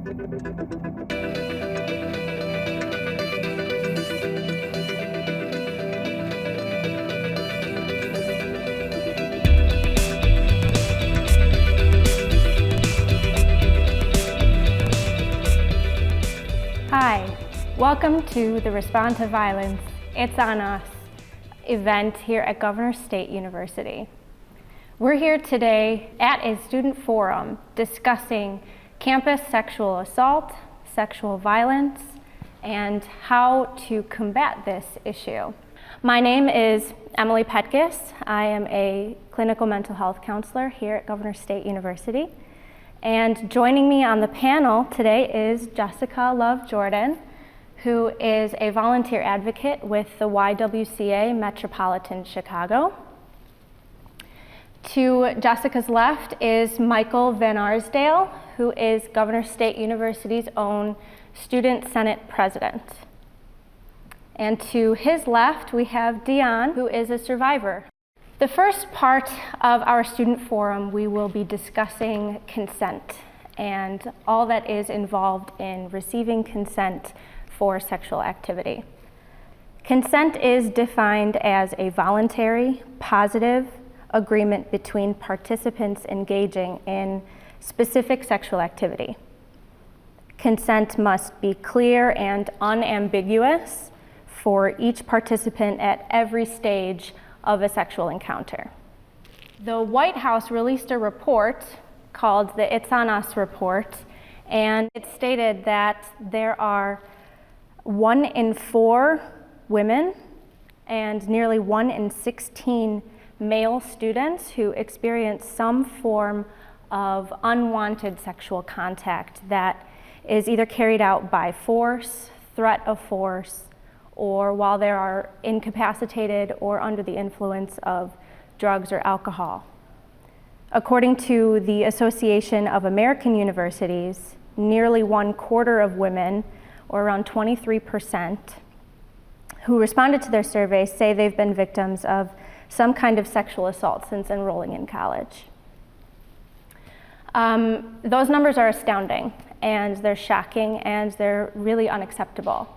Hi, welcome to the Respond to Violence, It's on Us event here at Governor State University. We're here today at a student forum discussing campus sexual assault, sexual violence, and how to combat this issue. My name is Emily Petkis. I am a clinical mental health counselor here at Governor State University. And joining me on the panel today is Jessica Love Jordan, who is a volunteer advocate with the YWCA Metropolitan Chicago. To Jessica's left is Michael Van Arsdale, who is Governor State University's own Student Senate President. And to his left, we have Dion, who is a survivor. The first part of our student forum, we will be discussing consent and all that is involved in receiving consent for sexual activity. Consent is defined as a voluntary, positive agreement between participants engaging in specific sexual activity. Consent must be clear and unambiguous for each participant at every stage of a sexual encounter. The White House released a report called the It's on Us report, and it stated that there are 1 in 4 women and nearly 1 in 16 male students who experience some form of unwanted sexual contact that is either carried out by force, threat of force, or while they are incapacitated or under the influence of drugs or alcohol. According to the Association of American Universities, nearly 1/4 of women, or around 23%, who responded to their survey say they've been victims of some kind of sexual assault since enrolling in college. Those numbers are astounding, and they're shocking, and they're really unacceptable.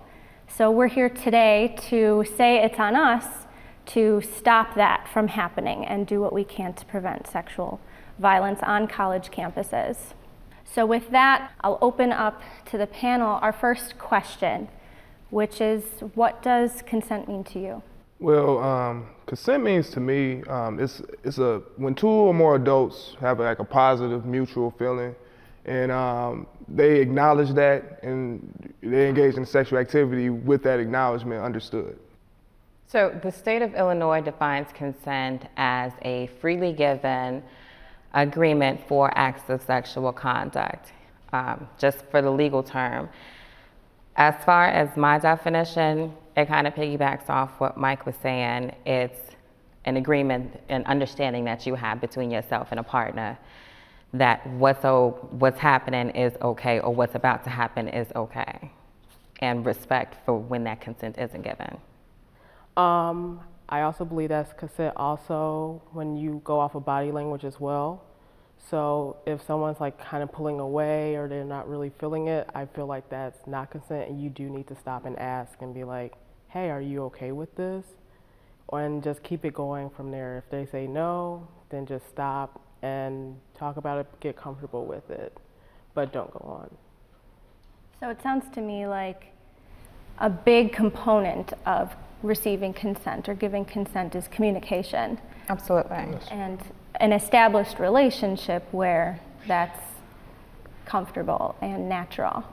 So we're here today to say it's on us to stop that from happening and do what we can to prevent sexual violence on college campuses. So with that, I'll open up to the panel our first question, which is, what does consent mean to you? Well, consent means to me, when 2 or more adults have like a positive mutual feeling, and they acknowledge that and they engage in sexual activity with that acknowledgement understood. So the state of Illinois defines consent as a freely given agreement for acts of sexual conduct, just for the legal term. As far as my definition, it kind of piggybacks off what Mike was saying. It's an agreement and understanding that you have between yourself and a partner that what's happening is okay, or what's about to happen is okay, and respect for when that consent isn't given. I also believe that's consent also when you go off of body language as well. So if someone's like kind of pulling away or they're not really feeling it, I feel like that's not consent, and you do need to stop and ask and be like, hey, are you okay with this? And just keep it going from there. If they say no, then just stop and talk about it, get comfortable with it, but don't go on. So it sounds to me like a big component of receiving consent or giving consent is communication. Absolutely. And an established relationship where that's comfortable and natural.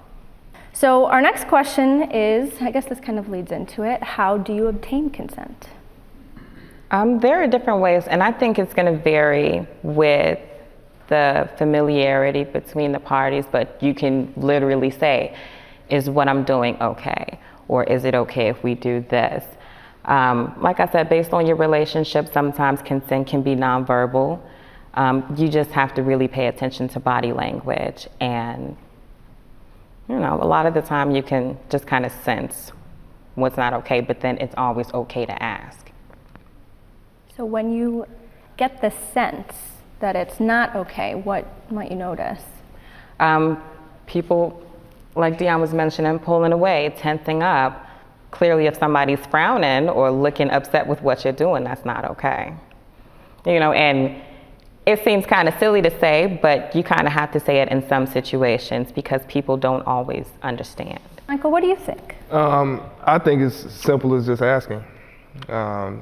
So our next question is, I guess this kind of leads into it, how do you obtain consent? There are different ways, and I think it's going to vary with the familiarity between the parties, but you can literally say, is what I'm doing okay? Or is it okay if we do this? Like I said, based on your relationship, sometimes consent can be nonverbal. You just have to really pay attention to body language, and a lot of the time you can just kind of sense what's not okay, but then it's always okay to ask. So when you get the sense that it's not okay, what might you notice? People like Dion was mentioning, pulling away, tensing up. Clearly, if somebody's frowning or looking upset with what you're doing, that's not okay. You know, and it seems kind of silly to say, but you kind of have to say it in some situations because people don't always understand. Michael, what do you think? I think it's as simple as just asking.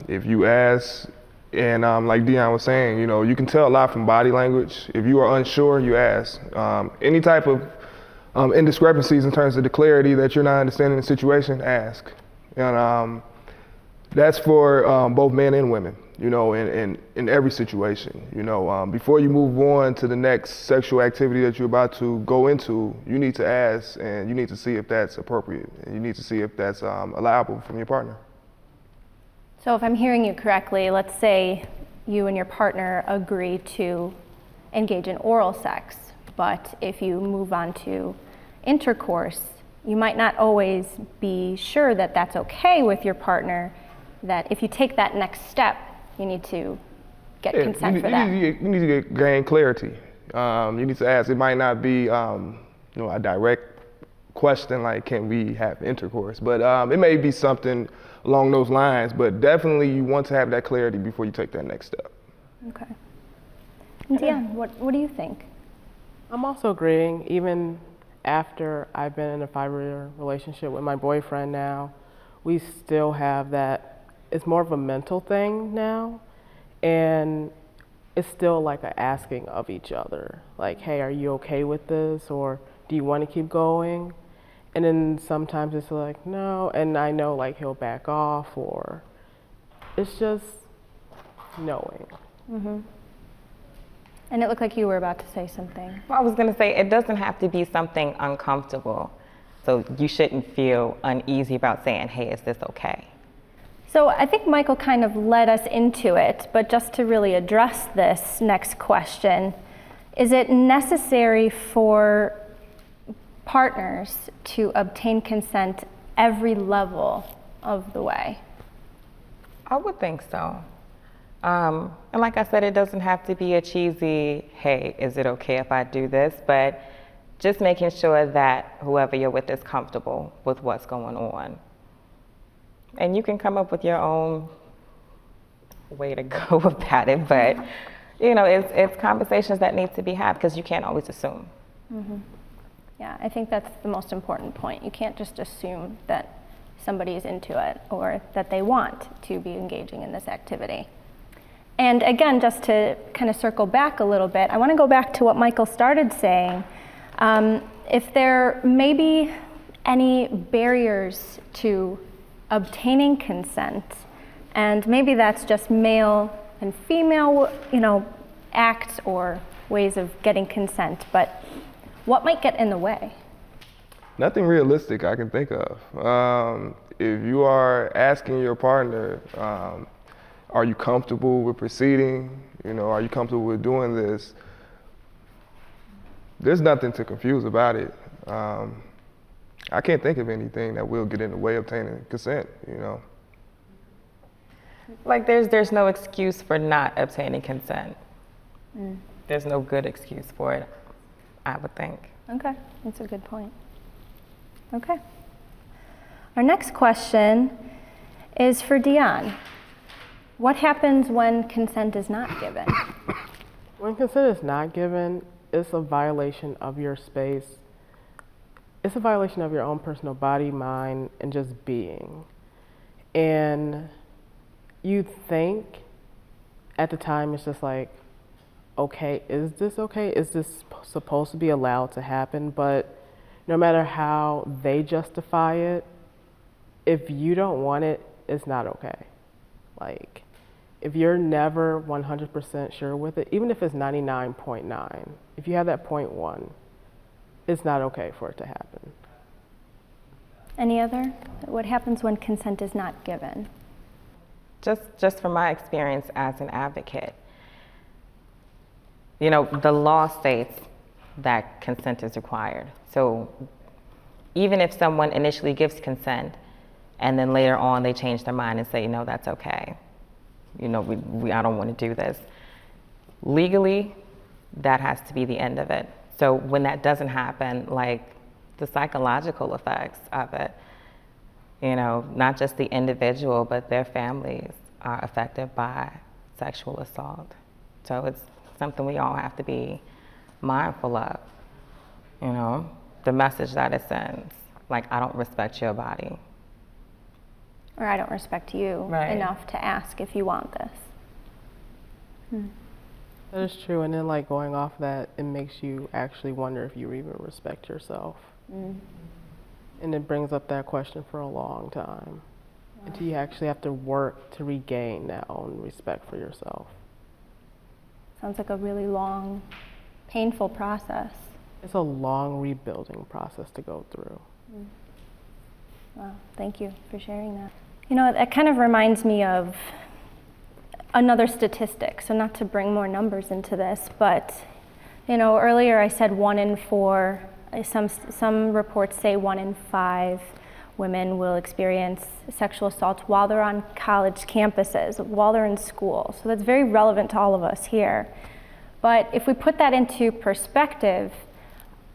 If you ask, and like Dion was saying, you know, you can tell a lot from body language. If you are unsure, you ask. Any type of indiscrepancies in terms of the clarity that you're not understanding the situation, ask. And that's for both men and women, you know, in every situation. You know, before you move on to the next sexual activity that you're about to go into, you need to ask and you need to see if that's appropriate. And you need to see if that's allowable from your partner. So if I'm hearing you correctly, let's say you and your partner agree to engage in oral sex, but if you move on to intercourse, you might not always be sure that that's okay with your partner, that if you take that next step, you need to get consent for that. You need to gain clarity. You need to ask. It might not be you know, a direct question like, can we have intercourse? But it may be something along those lines, but definitely you want to have that clarity before you take that next step. Okay. And Dion, what do you think? I'm also agreeing, even after I've been in a 5-year relationship with my boyfriend now, we still have that, it's more of a mental thing now, and it's still like a asking of each other. Like, hey, are you okay with this? Or do you want to keep going? And then sometimes it's like, no, and I know like he'll back off, or it's just knowing. Mm-hmm. And it looked like you were about to say something. Well, I was going to say, it doesn't have to be something uncomfortable. So you shouldn't feel uneasy about saying, hey, is this okay? So I think Michael kind of led us into it, but just to really address this next question, is it necessary for partners to obtain consent every level of the way? I would think so. And like I said, it doesn't have to be a cheesy, hey, is it okay if I do this? But just making sure that whoever you're with is comfortable with what's going on. And you can come up with your own way to go about it, but you know, it's conversations that need to be had because you can't always assume. Mm-hmm. Yeah, I think that's the most important point. You can't just assume that somebody is into it or that they want to be engaging in this activity. And again, just to kind of circle back a little bit, I want to go back to what Michael started saying. If there may be any barriers to obtaining consent, and maybe that's just male and female, you know, acts or ways of getting consent, but what might get in the way? Nothing realistic I can think of. If you are asking your partner, are you comfortable with proceeding? You know, are you comfortable with doing this? There's nothing to confuse about it. I can't think of anything that will get in the way of obtaining consent, you know. Like there's no excuse for not obtaining consent. There's no good excuse for it, I would think. Okay, that's a good point. Okay. Our next question is for Dion. What happens when consent is not given? When consent is not given, it's a violation of your space. It's a violation of your own personal body, mind, and just being. And you think at the time it's just like, okay, is this okay? Is this supposed to be allowed to happen? But no matter how they justify it, if you don't want it, it's not okay. Like, if you're never 100% sure with it, even if it's 99.9, if you have that 0.1, it's not okay for it to happen. Any other? What happens when consent is not given? Just from my experience as an advocate, you know, the law states that consent is required. So even if someone initially gives consent and then later on they change their mind and say, no, that's okay. You know, I don't want to do this. Legally, that has to be the end of it. So when that doesn't happen, like the psychological effects of it. You know, not just the individual, but their families are affected by sexual assault. So it's something we all have to be mindful of. You know, the message that it sends, like, I don't respect your body. Or I don't respect you Right. enough to ask if you want this. That is true. And then, like, going off that, it makes you actually wonder if you even respect yourself. And it brings up that question for a long time. Do you actually have to work to regain that own respect for yourself? Sounds like a really long, painful process. It's a long rebuilding process to go through. Wow, thank you for sharing that. You know, that kind of reminds me of another statistic, so not to bring more numbers into this, but, you know, earlier I said 1 in 4, some reports say 1 in 5 women will experience sexual assault while they're on college campuses, while they're in school. So that's very relevant to all of us here. But if we put that into perspective,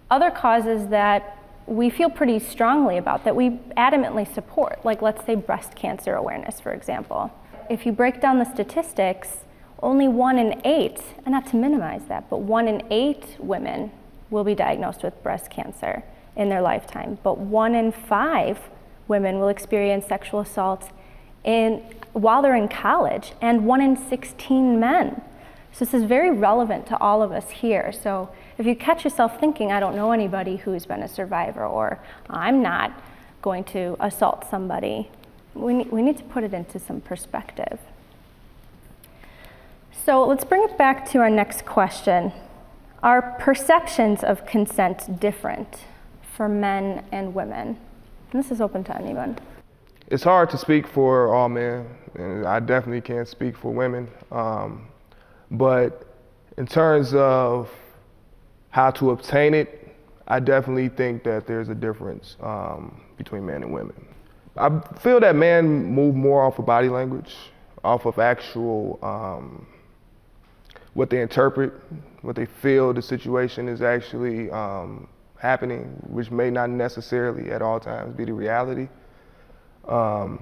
other causes that we feel pretty strongly about, that we adamantly support, like let's say breast cancer awareness, for example. If you break down the statistics, only 1 in 8, and not to minimize that, but 1 in 8 women will be diagnosed with breast cancer in their lifetime. But 1 in 5 women will experience sexual assault while they're in college, and 1 in 16 men. So this is very relevant to all of us here. So if you catch yourself thinking, I don't know anybody who's been a survivor, or I'm not going to assault somebody, we need to put it into some perspective. So let's bring it back to our next question. Are perceptions of consent different for men and women? And this is open to anyone. It's hard to speak for all men, and I definitely can't speak for women. But in terms of how to obtain it, I definitely think that there's a difference between men and women. I feel that men move more off of body language, off of actual what they interpret, what they feel the situation is actually happening, which may not necessarily at all times be the reality. And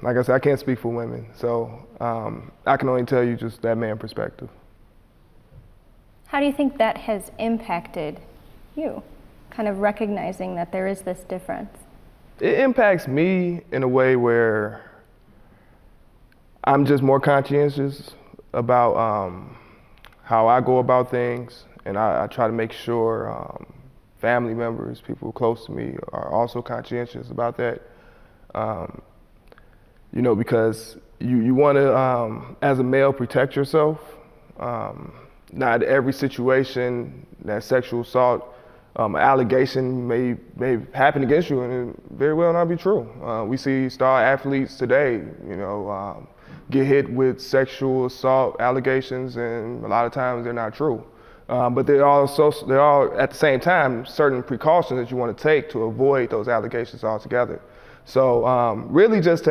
like I said, I can't speak for women, so I can only tell you just that man perspective. How do you think that has impacted you, kind of recognizing that there is this difference? It impacts me in a way where I'm just more conscientious about how I go about things, and I try to make sure family members, people close to me, are also conscientious about that. You know, because you want to, as a male, protect yourself. Not every situation that sexual assault allegation may happen against you, and it very well not be true. We see star athletes today, you know, get hit with sexual assault allegations, and a lot of times they're not true. But there are at the same time certain precautions that you want to take to avoid those allegations altogether. So really just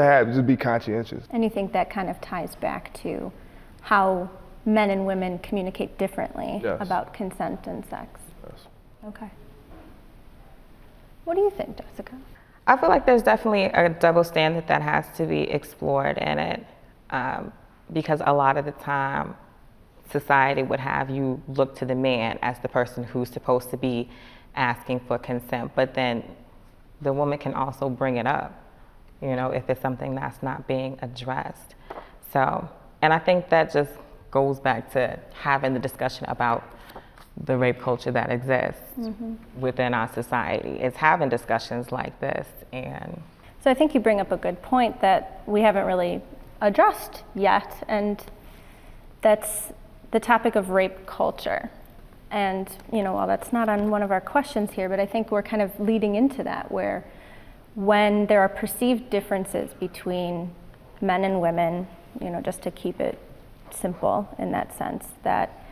be conscientious. And you think that kind of ties back to how men and women communicate differently Yes. about consent and sex? Yes. Okay. What do you think, Jessica? I feel like there's definitely a double standard that has to be explored in it, because a lot of the time society would have you look to the man as the person who's supposed to be asking for consent, but then the woman can also bring it up, you know, if it's something that's not being addressed. So, and I think that just goes back to having the discussion about the rape culture that exists within our society. It's having discussions like this. And So I think you bring up a good point that we haven't really addressed yet, and that's the topic of rape culture. And, you know, while that's not on one of our questions here, but I think we're kind of leading into that, where when there are perceived differences between men and women, you know, just to keep it simple in that sense, that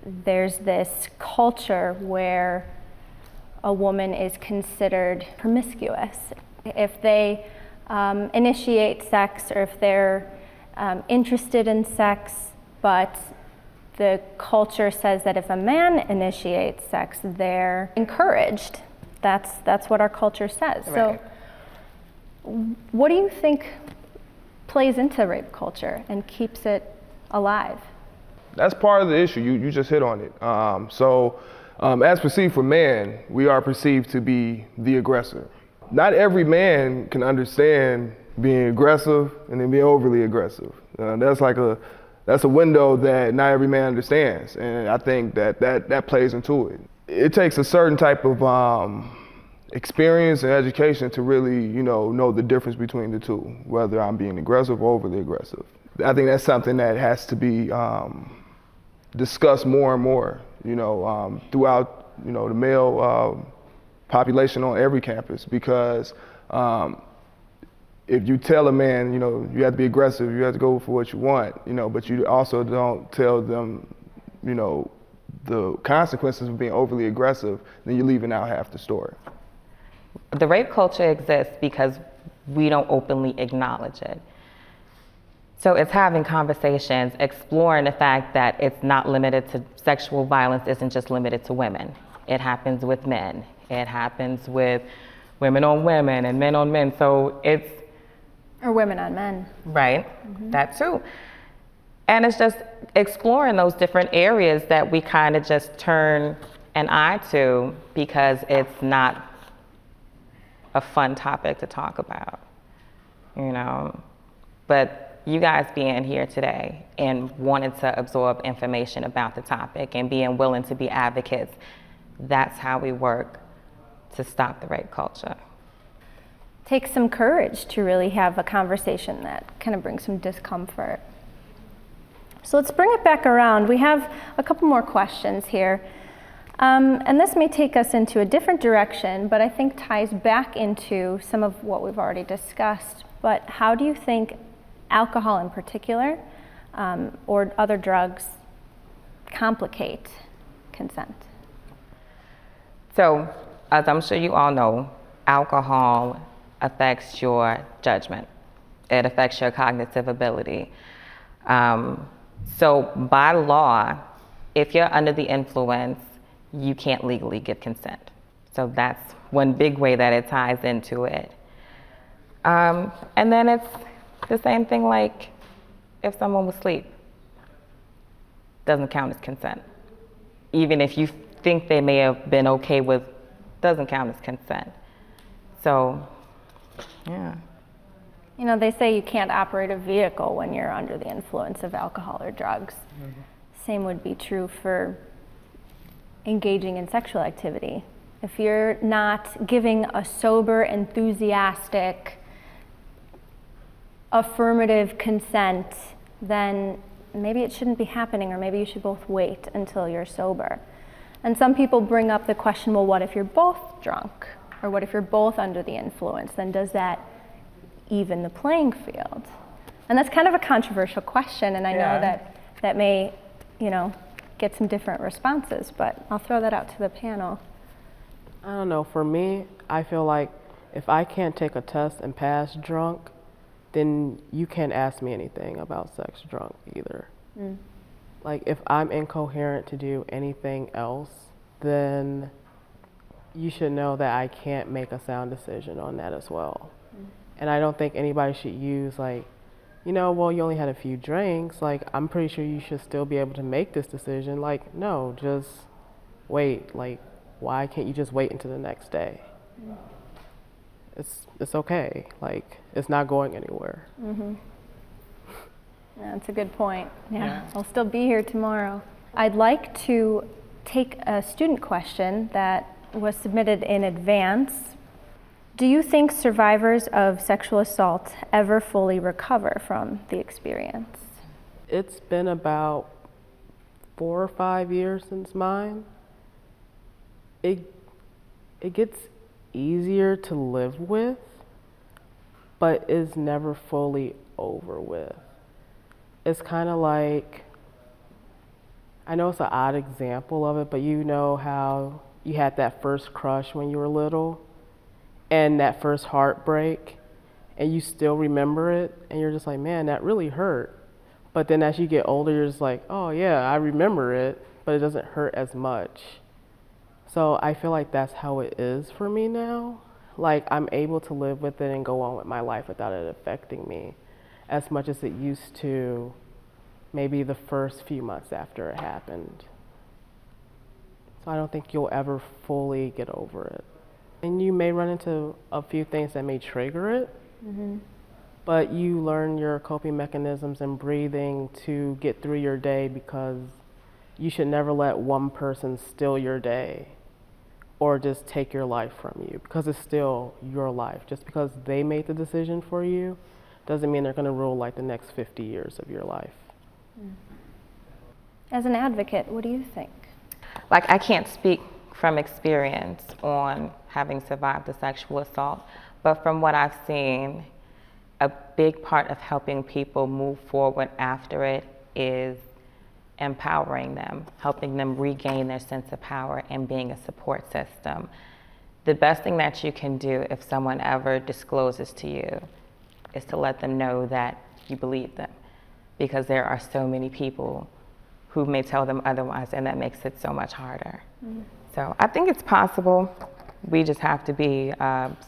there's this culture where a woman is considered promiscuous. If they initiate sex, or if they're interested in sex, but the culture says that if a man initiates sex, they're encouraged. That's what our culture says. Right. So what do you think plays into rape culture and keeps it alive? That's part of the issue. You just hit on it. As perceived for men, we are perceived to be the aggressor. Not every man can understand being aggressive and then being overly aggressive. That's a window that not every man understands, and I think that plays into it. It takes a certain type of experience and education to really, know the difference between the two, whether I'm being aggressive or overly aggressive. I think that's something that has to be discussed more and more, throughout, the male population on every campus, because if you tell a man, you have to be aggressive, you have to go for what you want, but you also don't tell them, the consequences of being overly aggressive, then you're leaving out half the story. The rape culture exists because we don't openly acknowledge it. So it's having conversations, exploring the fact that it's not limited to sexual violence, isn't just limited to women. It happens with men. It happens with women on women and men on men. So it's Or women on men. right, that too. And it's just exploring those different areas that we kind of just turn an eye to because it's not a fun topic to talk about, But you guys being here today and wanting to absorb information about the topic and being willing to be advocates, that's how we work to stop the rape culture. Takes some courage to really have a conversation that kind of brings some discomfort. So let's bring it back around. We have a couple more questions here. And this may take us into a different direction, but I think ties back into some of what we've already discussed. But how do you think alcohol in particular, or other drugs, complicate consent? So, as I'm sure you all know, alcohol affects your judgment. It affects your cognitive ability. So by law, if you're under the influence, you can't legally give consent. So that's one big way that it ties into it. And then it's the same thing like if someone was asleep, doesn't count as consent. Even if you think they may have been okay with, doesn't count as consent. So, yeah. They say you can't operate a vehicle when you're under the influence of alcohol or drugs. Same would be true for engaging in sexual activity. If you're not giving a sober, enthusiastic, affirmative consent, then maybe it shouldn't be happening, or maybe you should both wait until you're sober. And some people bring up the question, well, what if you're both drunk? Or what if you're both under the influence? Then does that even the playing field? And that's kind of a controversial question, and I know that may, get some different responses, but I'll throw that out to the panel. I don't know. For me, I feel like if I can't take a test and pass drunk, then you can't ask me anything about sex drunk either. Like if I'm incoherent to do anything else, then you should know that I can't make a sound decision on that as well. And I don't think anybody should use well, you only had a few drinks. Like, I'm pretty sure you should still be able to make this decision. Like, no, just wait. Like, why can't you just wait until the next day? It's okay. Like, it's not going anywhere. Yeah, that's a good point. Yeah, I'll still be here tomorrow. I'd like to take a student question that was submitted in advance. Do you think survivors of sexual assault ever fully recover from the experience? It's been about 4 or 5 years since mine. It gets easier to live with, but is never fully over with. It's kind of like, I know it's an odd example of it, but you know how you had that first crush when you were little and that first heartbreak, and you still remember it, and you're just like, man, that really hurt. But then as you get older, you're just like, oh yeah, I remember it, but it doesn't hurt as much. So I feel like that's how it is for me now. Like I'm able to live with it and go on with my life without it affecting me as much as it used to maybe the first few months after it happened. So I don't think you'll ever fully get over it. And you may run into a few things that may trigger it, but you learn your coping mechanisms and breathing to get through your day, because you should never let one person steal your day or just take your life from you, because it's still your life. Just because they made the decision for you doesn't mean they're going to rule like the next 50 years of your life. As an advocate, what do you think? Like, I can't speak from experience on having survived a sexual assault, but from what I've seen, a big part of helping people move forward after it is empowering them, helping them regain their sense of power and being a support system. The best thing that you can do if someone ever discloses to you is to let them know that you believe them, because there are so many people who may tell them otherwise, and that makes it so much harder. So I think it's possible. We just have to be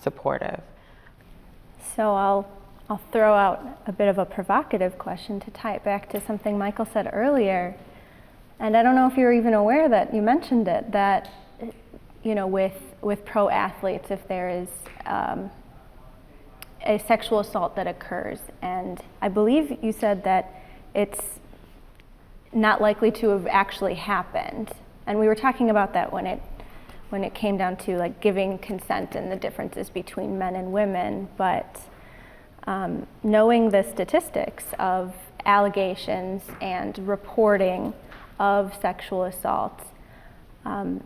supportive. So I'll throw out a bit of a provocative question to tie it back to something Michael said earlier. And I don't know if you're even aware that you mentioned it, that, you know, with pro athletes, if there is a sexual assault that occurs, and I believe you said that it's not likely to have actually happened. And we were talking about that when it came down to like giving consent and the differences between men and women, but knowing the statistics of allegations and reporting of sexual assault,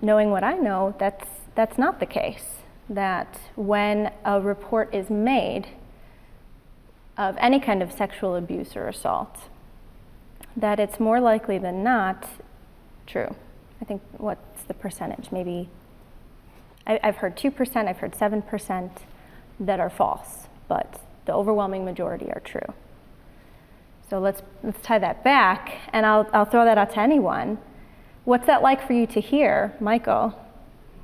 knowing what I know, that's not the case. That when a report is made of any kind of sexual abuse or assault, that it's more likely than not true. I think, what's the percentage? Maybe, I've heard 2%, I've heard 7% that are false, but the overwhelming majority are true. So let's tie that back, and I'll throw that out to anyone. What's that like for you to hear, Michael,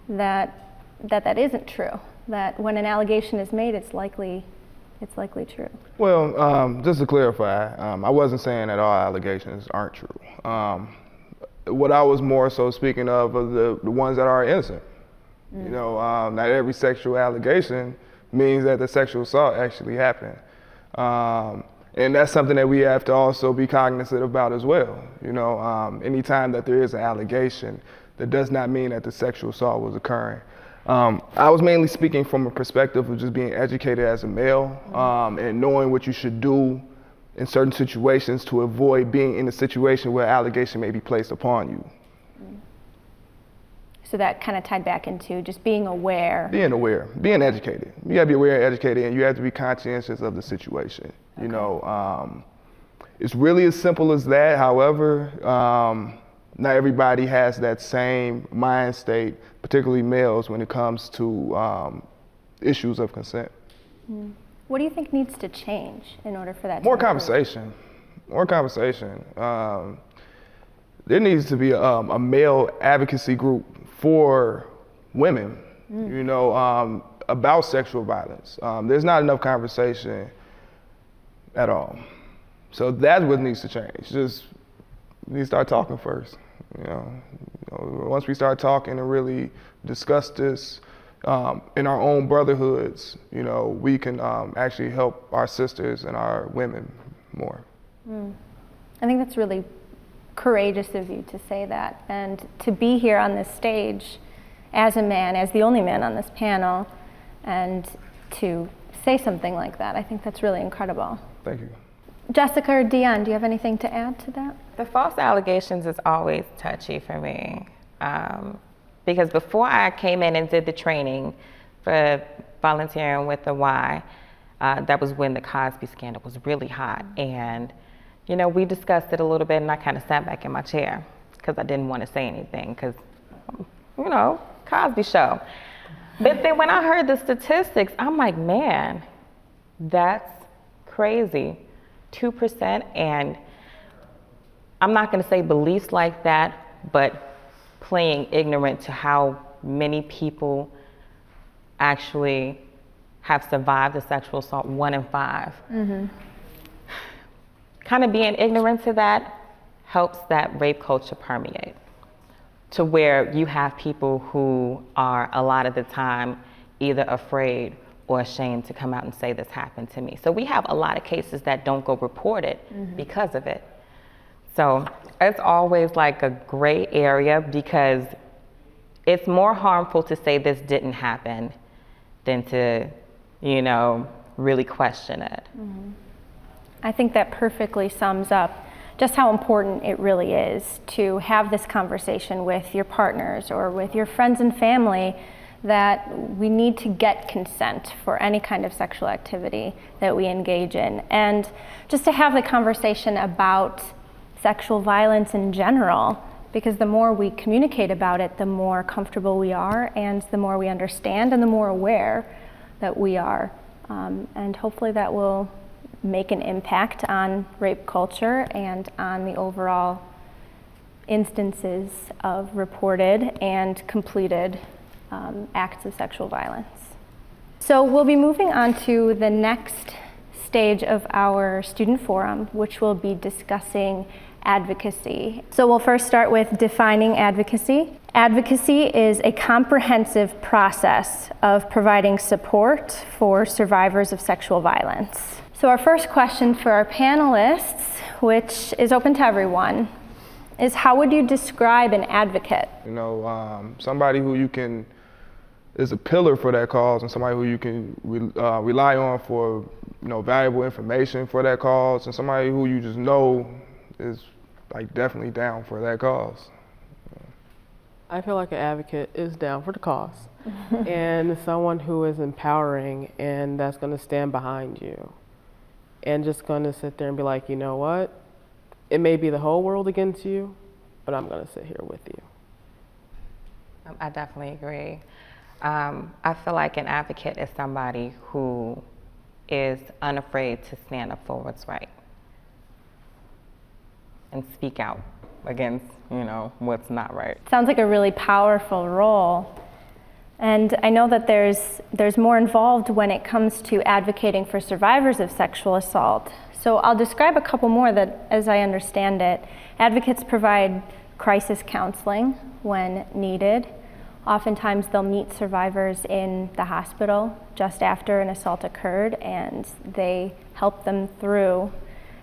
that isn't true? That when an allegation is made, it's likely true. Well, just to clarify, I wasn't saying that all allegations aren't true. What I was more so speaking of are the ones that are innocent. You know, not every sexual allegation means that the sexual assault actually happened. And that's something that we have to also be cognizant about as well. You know, anytime that there is an allegation, that does not mean that the sexual assault was occurring. I was mainly speaking from a perspective of just being educated as a male, and knowing what you should do in certain situations to avoid being in a situation where allegation may be placed upon you. So that kind of tied back into just being aware. Being aware, being educated. You gotta be aware and educated, and you have to be conscientious of the situation. Okay. You know, it's really as simple as that. However, not everybody has that same mind state, particularly males, when it comes to issues of consent. What do you think needs to change in order for that to More improve? conversation. More conversation. There needs to be a male advocacy group for women, you know, about sexual violence. There's not enough conversation at all. So that's what needs to change. Just we need to start talking first. You know, once we start talking and really discuss this in our own brotherhoods, you know, we can actually help our sisters and our women more. I think that's really courageous of you to say that, and to be here on this stage as a man, as the only man on this panel, and to say something like that. I think that's really incredible. Thank you. Jessica or Dion, do you have anything to add to that? The false allegations is always touchy for me, because before I came in and did the training for volunteering with the Y, that was when the Cosby scandal was really hot, and you know, we discussed it a little bit, and I kind of sat back in my chair because I didn't want to say anything, because, you know, Cosby show. But then when I heard the statistics, I'm like, man, that's crazy. 2%, and I'm not going to say beliefs like that, but playing ignorant to how many people actually have survived a sexual assault, 1 in 5. Kind of being ignorant to that helps that rape culture permeate to where you have people who are a lot of the time either afraid or ashamed to come out and say this happened to me. So we have a lot of cases that don't go reported because of it. So it's always like a gray area because it's more harmful to say this didn't happen than to, really question it. I think that perfectly sums up just how important it really is to have this conversation with your partners or with your friends and family, that we need to get consent for any kind of sexual activity that we engage in. And just to have the conversation about sexual violence in general, because the more we communicate about it, the more comfortable we are and the more we understand and the more aware that we are. And hopefully that will make an impact on rape culture and on the overall instances of reported and completed acts of sexual violence. So we'll be moving on to the next stage of our student forum, which will be discussing advocacy. So we'll first start with defining advocacy. Advocacy is a comprehensive process of providing support for survivors of sexual violence. So our first question for our panelists, which is open to everyone, is how would you describe an advocate? Somebody who you can is a pillar for that cause, and somebody who you can rely on for valuable information for that cause, and somebody who you just know is like definitely down for that cause. I feel like an advocate is down for the cause and someone who is empowering and that's going to stand behind you and just going to sit there and be like, you know what? It may be the whole world against you, but I'm going to sit here with you. I definitely agree. I feel like an advocate is somebody who is unafraid to stand up for what's right and speak out against, what's not right. Sounds like a really powerful role. And I know that there's more involved when it comes to advocating for survivors of sexual assault. So I'll describe a couple more that, as I understand it, advocates provide crisis counseling when needed. Oftentimes they'll meet survivors in the hospital just after an assault occurred, and they help them through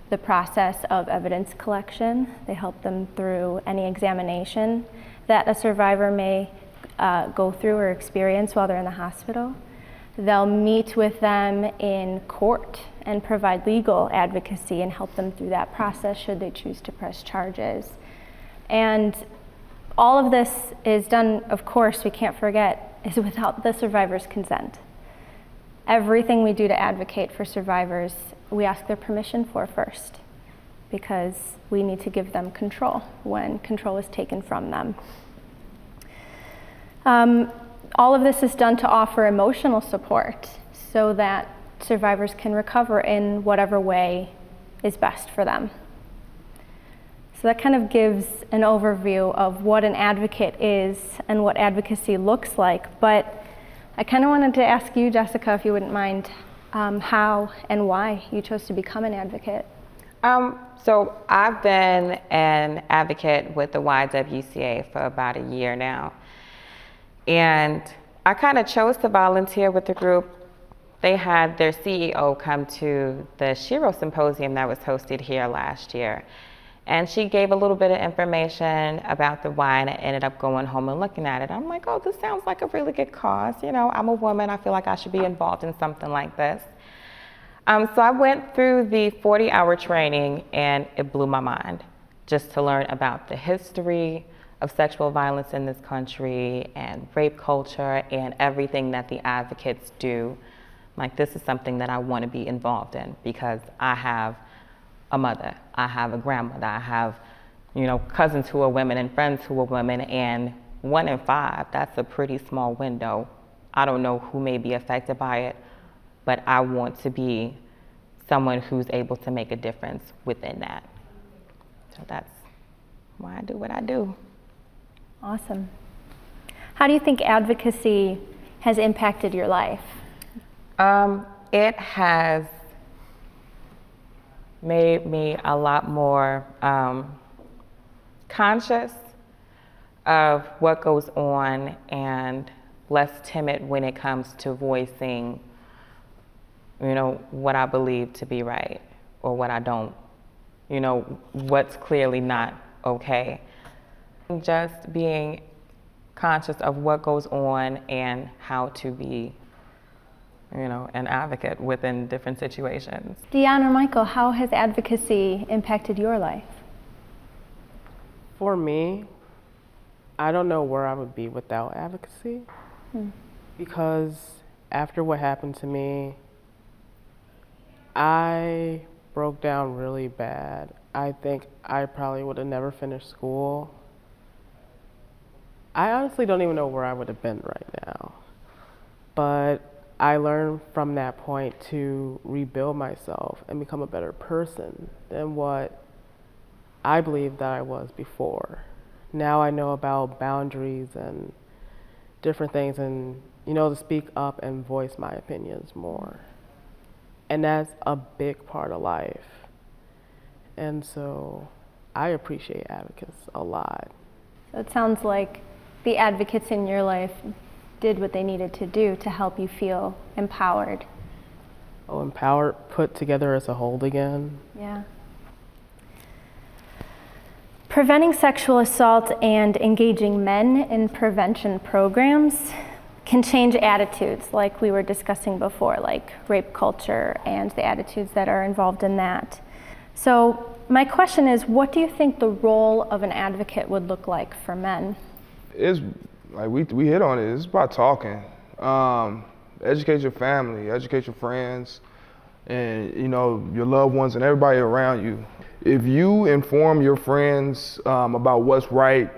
the process of evidence collection. They help them through any examination that a survivor may go through or experience while they're in the hospital. They'll meet with them in court and provide legal advocacy and help them through that process should they choose to press charges. And all of this is done, of course, we can't forget, is without the survivor's consent. Everything we do to advocate for survivors, we ask their permission for first, because we need to give them control when control is taken from them. All of this is done to offer emotional support so that survivors can recover in whatever way is best for them. So that kind of gives an overview of what an advocate is and what advocacy looks like. But I kind of wanted to ask you, Jessica, if you wouldn't mind, how and why you chose to become an advocate. So I've been an advocate with the YWCA for about a year now. And I kind of chose to volunteer with the group. They had their CEO come to the Shiro Symposium that was hosted here last year. And she gave a little bit of information about the Y, and I ended up going home and looking at it. I'm like, oh, this sounds like a really good cause. I'm a woman, I feel like I should be involved in something like this. So I went through the 40-hour training, and it blew my mind just to learn about the history of sexual violence in this country and rape culture and everything that the advocates do. Like, this is something that I want to be involved in because I have a mother, I have a grandmother, I have, cousins who are women and friends who are women, and 1 in 5, that's a pretty small window. I don't know who may be affected by it, but I want to be someone who's able to make a difference within that. So why I do what I do. Awesome. How do you think advocacy has impacted your life? It has made me a lot more conscious of what goes on and less timid when it comes to voicing, what I believe to be right or what I don't, what's clearly not okay. Just being conscious of what goes on and how to be, an advocate within different situations. Deanna or Michael, how has advocacy impacted your life? For me, I don't know where I would be without advocacy. Because after what happened to me, I broke down really bad. I think I probably would have never finished school. I honestly don't even know where I would have been right now. But I learned from that point to rebuild myself and become a better person than what I believed that I was before. Now I know about boundaries and different things and, to speak up and voice my opinions more. And that's a big part of life. And so I appreciate advocates a lot. So it sounds like the advocates in your life did what they needed to do to help you feel empowered. Oh, empowered, put together as a whole again. Yeah. Preventing sexual assault and engaging men in prevention programs can change attitudes like we were discussing before, like rape culture and the attitudes that are involved in that. So my question is, what do you think the role of an advocate would look like for men? It's like we hit on it. It's about talking. Educate your family, educate your friends, and your loved ones and everybody around you. If you inform your friends about what's right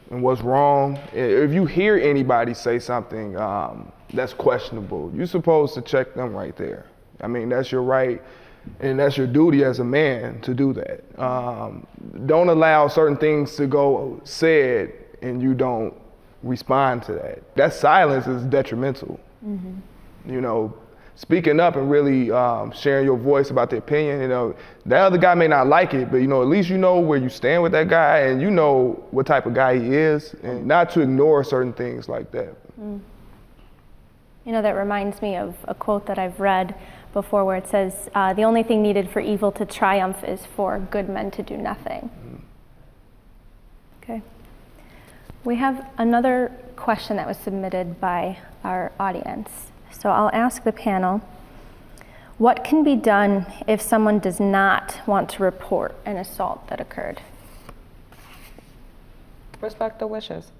and what's wrong, if you hear anybody say something that's questionable, you're supposed to check them right there. I mean, that's your right, and that's your duty as a man to do that. Don't allow certain things to go said and you don't respond to that. That silence is detrimental. Speaking up and really sharing your voice about the opinion, that other guy may not like it, but at least you know where you stand with that guy and you know what type of guy he is, and not to ignore certain things like that. That reminds me of a quote that I've read before where it says, the only thing needed for evil to triumph is for good men to do nothing. Okay. We have another question that was submitted by our audience. So I'll ask the panel, what can be done if someone does not want to report an assault that occurred? Respect their wishes.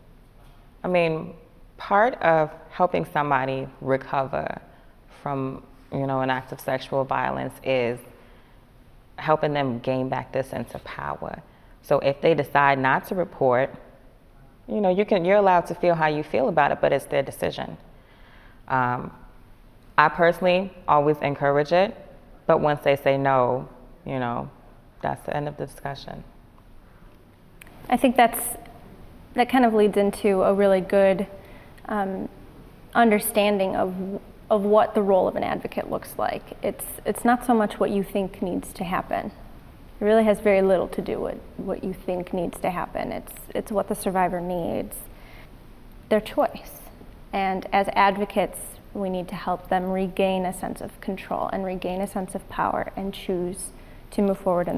I mean, part of helping somebody recover from, an act of sexual violence is helping them gain back their sense of power. So if they decide not to report, you're allowed to feel how you feel about it, but it's their decision. I personally always encourage it, but once they say no, that's the end of the discussion. I think that kind of leads into a really good understanding of what the role of an advocate looks like. It's not so much what you think needs to happen. It really has very little to do with what you think needs to happen. It's what the survivor needs, their choice. And as advocates, we need to help them regain a sense of control and regain a sense of power and choose to move forward in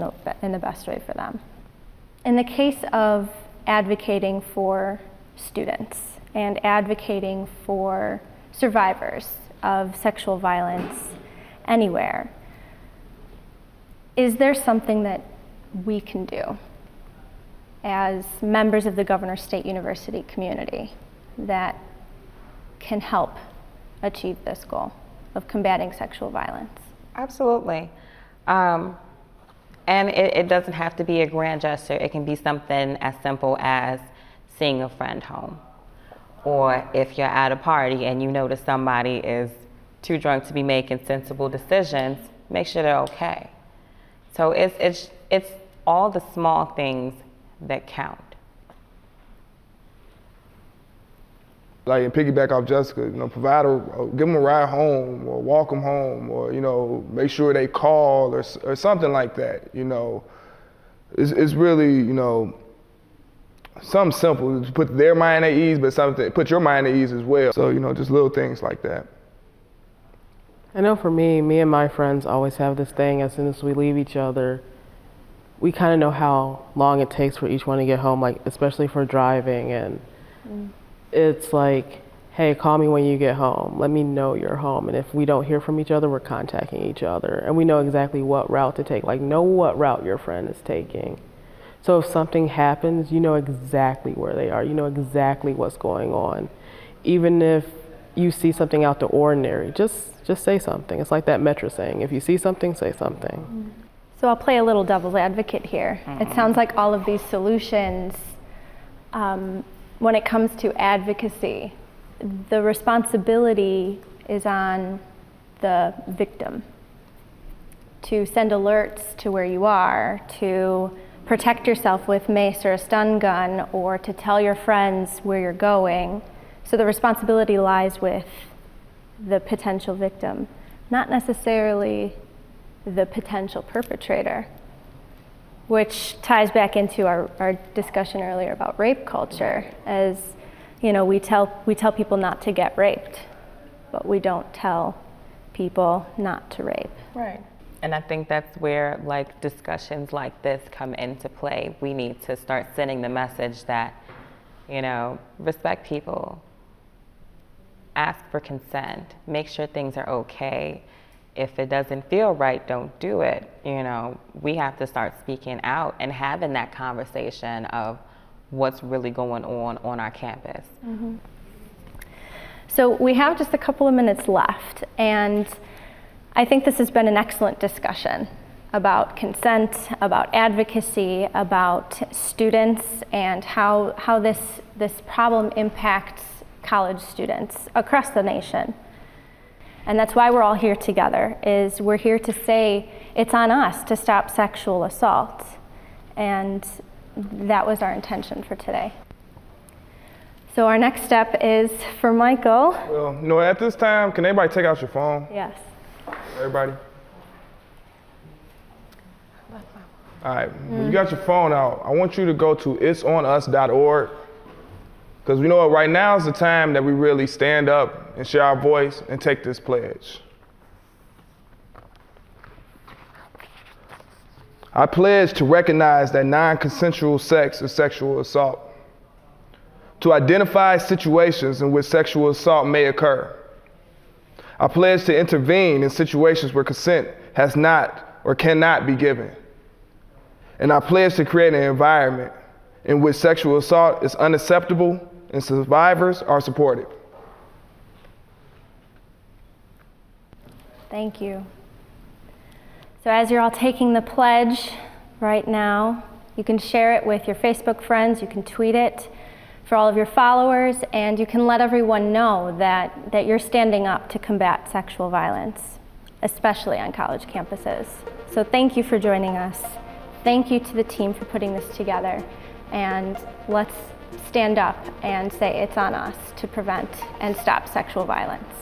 the best way for them. In the case of advocating for students and advocating for survivors of sexual violence anywhere, is there something that we can do as members of the Governor State University community that can help achieve this goal of combating sexual violence? Absolutely. And it doesn't have to be a grand gesture. It can be something as simple as seeing a friend home. Or if you're at a party and you notice somebody is too drunk to be making sensible decisions, make sure they're okay. So it's all the small things that count. Like, and piggyback off Jessica, provide give them a ride home or walk them home, or, make sure they call or something like that, It's really, something simple to put their mind at ease, but something put your mind at ease as well. So, just little things like that. I know for me and my friends always have this thing, as soon as we leave each other, we kind of know how long it takes for each one to get home, like especially for driving, and it's like, hey, call me when you get home. Let me know you're home. And if we don't hear from each other, we're contacting each other. And we know exactly what route to take, like know what route your friend is taking. So if something happens, you know exactly where they are. You know exactly what's going on. Even if you see something out the ordinary, just say something. It's like that Metro saying, if you see something, say something. So I'll play a little devil's advocate here. It sounds like all of these solutions, when it comes to advocacy, the responsibility is on the victim to send alerts to where you are, to protect yourself with mace or a stun gun, or to tell your friends where you're going. So the responsibility lies with the potential victim, not necessarily the potential perpetrator, which ties back into our discussion earlier about rape culture. As we tell people not to get raped, but we don't tell people not to rape. Right. And I think that's where discussions like this come into play. We need to start sending the message that, respect people, ask for consent, make sure things are okay. If it doesn't feel right, don't do it. We have to start speaking out and having that conversation of what's really going on our campus. Mm-hmm. So we have just a couple of minutes left, and I think this has been an excellent discussion about consent, about advocacy, about students, and how this problem impacts college students across the nation. And that's why we're all here together, is we're here to say it's on us to stop sexual assault. And that was our intention for today. So our next step is for Michael. Well, at this time, can everybody take out your phone? Yes. Everybody? All right, when you got your phone out, I want you to go to itsonus.org, because we know right now is the time that we really stand up and share our voice and take this pledge. I pledge to recognize that non-consensual sex is sexual assault, to identify situations in which sexual assault may occur. I pledge to intervene in situations where consent has not or cannot be given. And I pledge to create an environment in which sexual assault is unacceptable and survivors are supported. Thank you. So as you're all taking the pledge right now, you can share it with your Facebook friends, you can tweet it for all of your followers, and you can let everyone know that you're standing up to combat sexual violence, especially on college campuses. So thank you for joining us. Thank you to the team for putting this together, and let's stand up and say it's on us to prevent and stop sexual violence.